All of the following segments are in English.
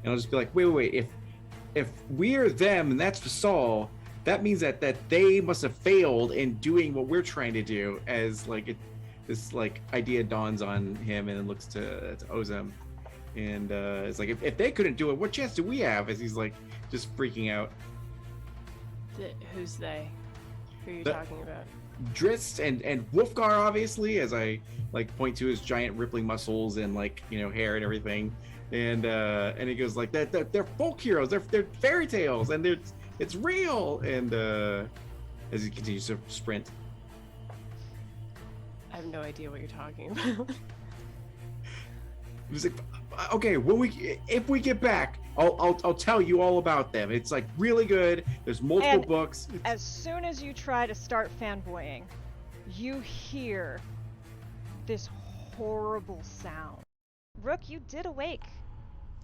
And I'll just be like, wait, if we're them and that's Fasal, that means that they must have failed in doing what we're trying to do. As like this like idea dawns on him, and then looks to Ozem, and it's like, if they couldn't do it, what chance do we have? As he's like just freaking out. Who's they? Who are you talking about? Drizzt and Wulfgar, obviously, as I like point to his giant rippling muscles and like, you know, hair and everything, and he goes like, that they're folk heroes, they're fairy tales, and it's real. And as he continues to sprint, I have no idea what you're talking about. he's like, okay, if we get back, I'll tell you all about them. It's like really good. There's multiple books. As soon as you try to start fanboying, you hear this horrible sound. Rook, you did awake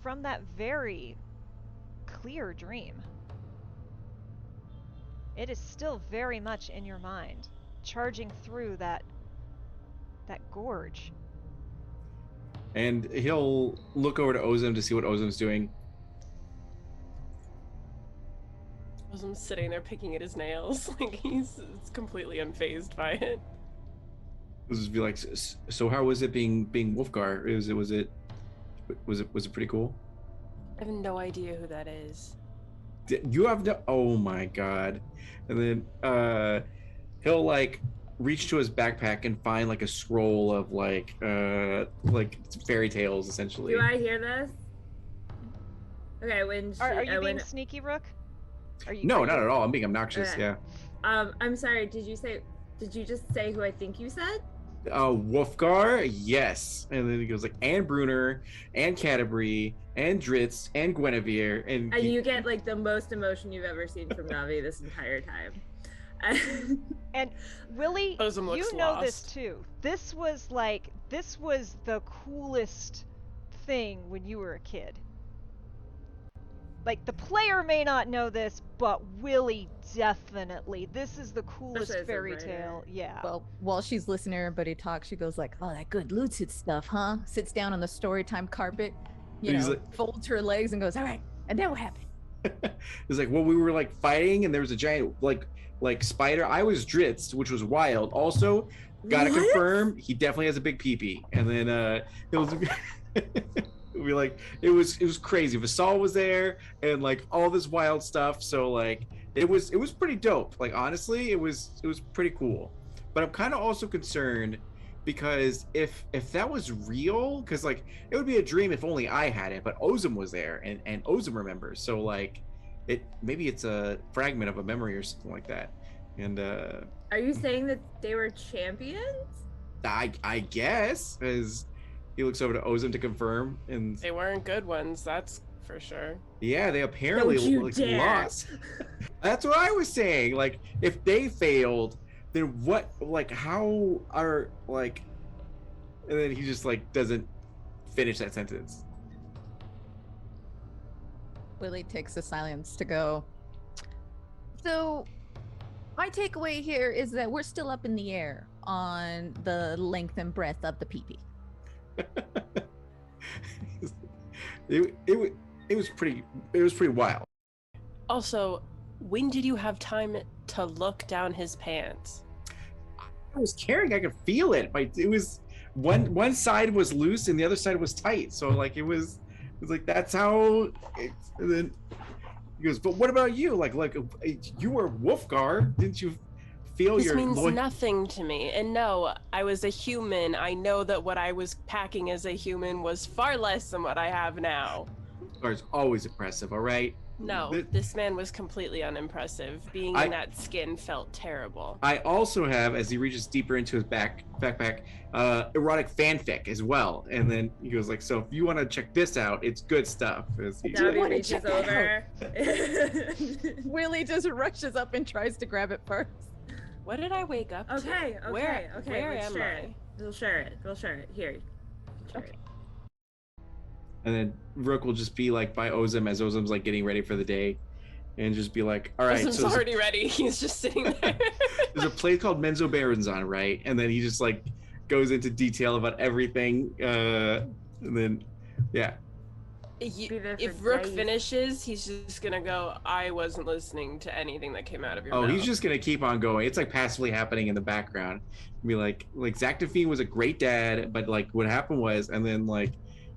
from that very clear dream. It is still very much in your mind, charging through that gorge. And he'll look over to Ozem to see what Ozem's doing. Ozem's sitting there picking at his nails, like he's completely unfazed by it. He'll just be like, so how was it being Wulfgar? Was it pretty cool? I have no idea who that is. You have no, oh my god. And then he'll like reach to his backpack and find like a scroll of like fairy tales, essentially. Do I hear this? Okay, Are you being sneaky, Rook? No, not at all. I'm being obnoxious. Okay. Yeah. I'm sorry. Did you just say who I think you said? Wulfgar, yes. And then he goes like, and Brunner, and Canterbury, and Drizzt, and Guinevere, and you get like the most emotion you've ever seen from Navi this entire time. And Willie, you know lost. this too. This was the coolest thing when you were a kid. Like, the player may not know this, but Willie definitely. This is the coolest fairy tale. Yeah. Well, while she's listening to everybody talk, she goes like, oh, that good lucid stuff, huh? Sits down on the story time carpet, folds her legs and goes, all right, and then what happened? It's like, well, we were like fighting and there was a giant like spider. I was Drizzt, which was wild. Also, gotta confirm, he definitely has a big peepee. And then it was we like, it was crazy. Vasal was there and like all this wild stuff. So like it was pretty dope. Like, honestly, it was pretty cool. But I'm kind of also concerned because if that was real, because like it would be a dream if only I had it, but Ozem was there and Ozem remembers. So like maybe it's a fragment of a memory or something like that. And are you saying that they were champions? I guess, as he looks over to Ozem to confirm, and They weren't good ones, that's for sure. yeah, they apparently lost. That's what I was saying. Like, if they failed, then what? Like, how are like? And then he just like doesn't finish that sentence. Willie takes the silence to go. So, my takeaway here is that we're still up in the air on the length and breadth of the peepee. It was pretty wild. Also, when did you have time to look down his pants? I was carrying. I could feel it. It was one side was loose and the other side was tight. So like it was like that's how. And then he goes, "But what about you? Like you were Wulfgar, didn't you feel This your?" means nothing to me. And no, I was a human. I know that what I was packing as a human was far less than what I have now. Wulfgar's always impressive. All right. No, this man was completely unimpressive. Being in that skin felt terrible. I also have, as he reaches deeper into his backpack, erotic fanfic as well. And then he goes like, "So if you want to check this out, it's good stuff." As he reaches over. Willie just rushes up and tries to grab it first. What did I wake up to? Okay. Where Let's am share I? it. We'll share it. Here. Share it. And then Rook will just be like by Ozem as Ozem's like getting ready for the day, and just be like, "All right, Ozem's already ready. He's just sitting there." There's a place called Menzo Baronzon, right? And then he just like goes into detail about everything, and then yeah. Be there If for Rook days. finishes, he's just gonna go, I wasn't listening to anything that came out of your Oh, mouth. he's just gonna keep on going. It's like passively happening in the background. Be like Zactophine was a great dad, but like what happened was, and then like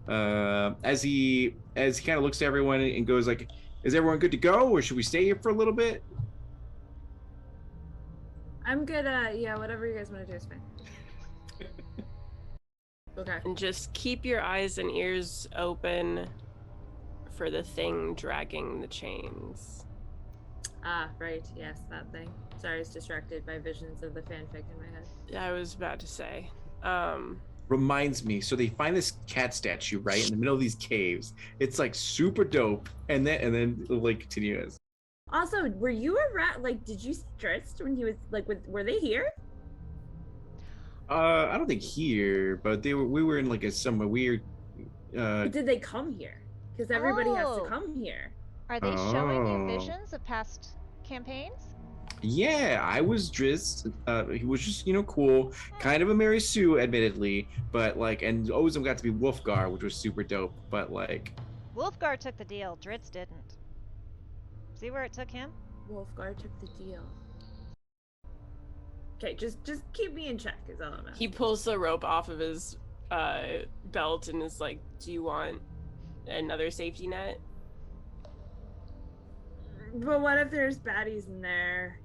as he kind of looks to everyone and goes like, "Is everyone good to go, or should we stay here for a little bit?" I'm good. Yeah, whatever you guys want to do is fine. Okay. And just keep your eyes and ears open for the thing dragging the chains. Ah, right. Yes, that thing. Sorry, I was distracted by visions of the fanfic in my head. I was about to say. Reminds me, so they find this cat statue right in the middle of these caves. It's like super dope, and then like continues. Also, were you around? Like, did you see Drizzt when he was like? Were they here? I don't think here, but we were in like some weird. Did they come here? Because everybody has to Oh. come here. Are they showing you Oh. visions of past campaigns? Yeah, I was Drizzt. He was just cool, kind of a Mary Sue, admittedly, but like, and Ozem got to be Wulfgar, which was super dope. But like, Wulfgar took the deal. Drizzt didn't. See where it took him? Wulfgar took the deal. Okay, just keep me in check. Is all I'm asking. He pulls the rope off of his belt and is like, do you want another safety net? But what if there's baddies in there?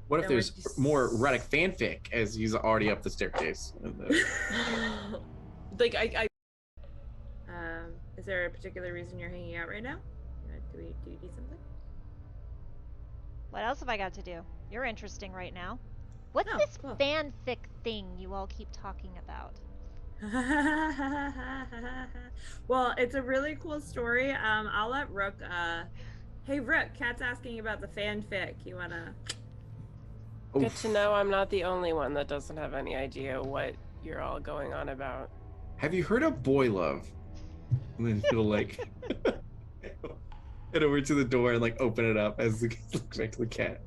what if That there's would just- more erotic fanfic as he's already up the staircase? Like, I Is there a particular reason you're hanging out right now? Do we need something? What else have I got to do? You're interesting right now. What's Oh, this cool. fanfic thing you all keep talking about? Well, it's a really cool story. I'll let Rook. Hey, Rook, Kat's asking about the fanfic. You wanna? good Oof. to know I'm not the only one that doesn't have any idea what you're all going on about. Have you heard of boy love? And then he'll like head over to the door and like open it up as he looks back to the cat.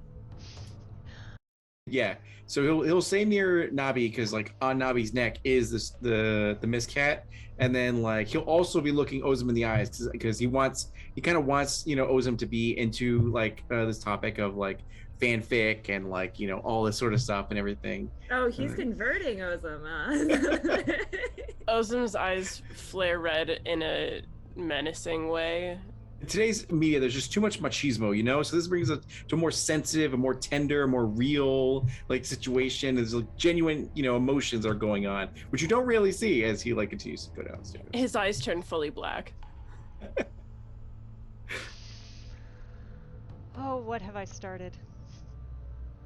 Yeah, so he'll stay near Nabi because like on Nabi's neck is this the mist cat, and then like he'll also be looking Ozem in the eyes because he kind of wants Ozem to be into like this topic of like fanfic and like all this sort of stuff and everything. Oh, he's converting Ozem. Ozem's eyes flare red in a menacing way. In today's media, there's just too much machismo, so this brings us to a more sensitive, a more tender, more real like situation. There's like genuine emotions are going on, which you don't really see as he like continues to go downstairs. His eyes turn fully black. Oh, what have I started?